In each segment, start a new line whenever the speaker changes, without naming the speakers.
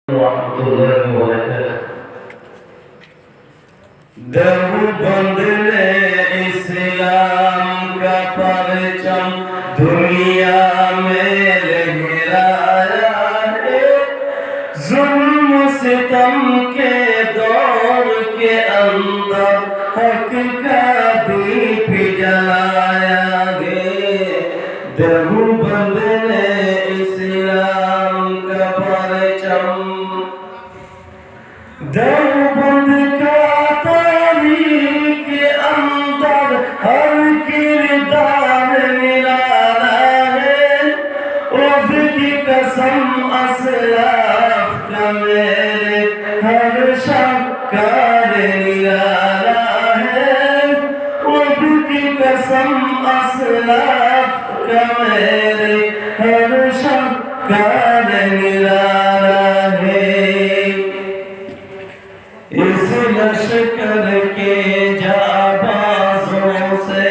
ورحمة الله وبركاته देवबंद ने इस्लाम का परचम दुनिया में लहराया है। जुल्म सितम के दौर के अंदर हक का दीप जलाया है। देवबंद ने इस्लाम का परचम देवबंद का तारीख के अंदर हर किरदार निराला है। रब की कसम असलाफ का मेरे हर शक्कार निराला है। रब की कसम असलाफ का मेरे हर शक्कार निराला है। इस लश्कर के जाबाजों से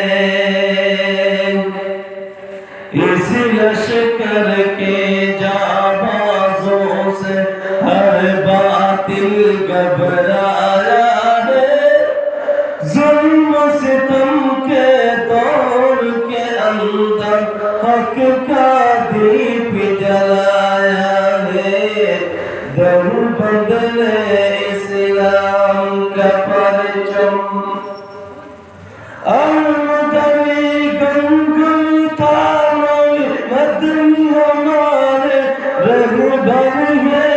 इस लश्कर के जाबाजों से हर बातिल घबराया है। जुल्म सितम के दौर के अंदर हक का दीप जलाया है। देवबंद ने इस्लाम का परचम मदनी गंगुल था मदनी हमारे रहबर है।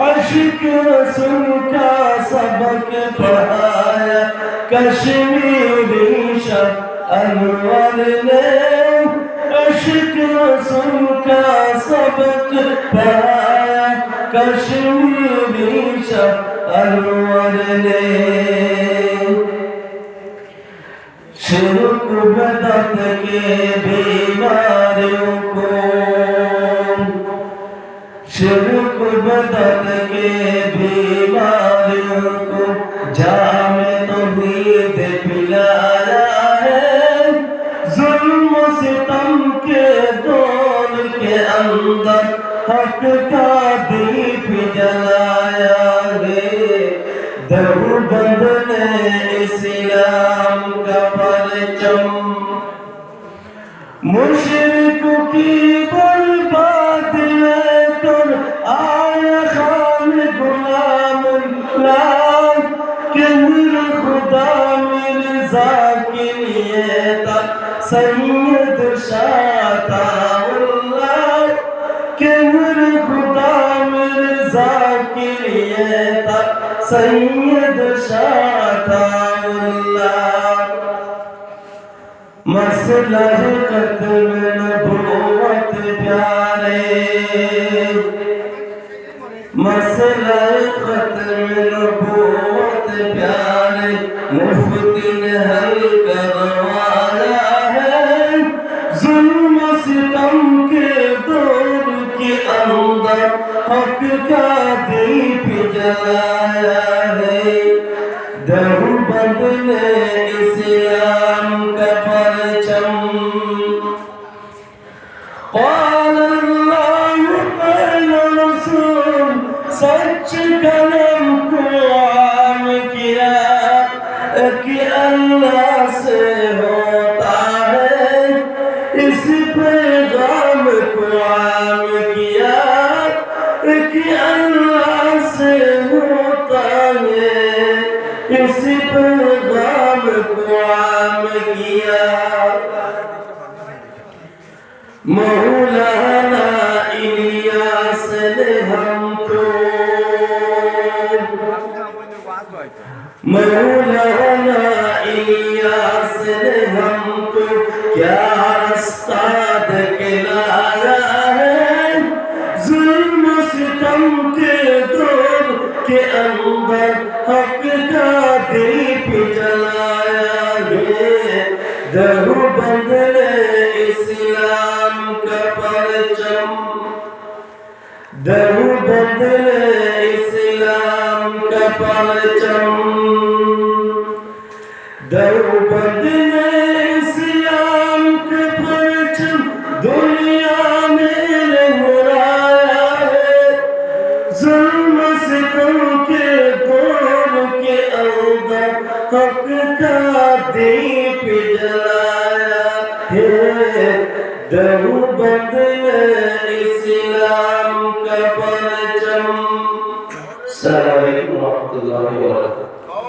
अशिक रसूल का सबक पढ़ाया कश्मीरी शाह अनवर ने। अशिक रसूल का सबक पढ़ाया कश्मीरी शाह अनवर ने। शिर्क बिदअत के बीमारियों को शिर्क बिदअत के बीमारियों को जामे तौहीद पिलाया है। जुल्म सितम के दौर के अंदर हक का दीप जलाया है। देवबंद ने इस्लाम का परचम मुशरिकों की बर्बाद लेकर आया खान गुलामुल्लाह। कहर खुदा मिर्जा के लिए था सैयद शाताउल्लाह। कहर खुदा मिर्जा के लिए था सैयद शाताउल्लाह। मसलह खत्म नबूवत प्यारे मसलह खत्म नबूवत प्यारे मुफ्ती ने हल करवाया है। जुल्म सितम के दौर के अंदर हक का दीप जलाया है। देवबंद ने इस्लाम का परचम क़ाल अल्लाह क़ाल रसूल सच कलम को आम किया कि अल्लाह से होता है। इस पैगाम को आम किया कि अल्लाह से होता है। इस पैगाम को आम किया। मौलाना इलियास ने हमको मौलाना इलियास ने हमको क्या रास्ता दिखलाया है। जुल्म सितम के दौर के अंदर हक का दीप जलाया है। देवबंद ने इस्लाम का परचम देवबंद ने इस्लाम का परचम देवबंद ने इस्लाम का परचम दुनिया में लहराया है। ظلم ستم کے دور کے اندر حق کا دیپ جلایا ہے دیوبند نے اسلام کا پرچم۔ السلام علیکم ورحمۃ اللہ وبرکاتہ۔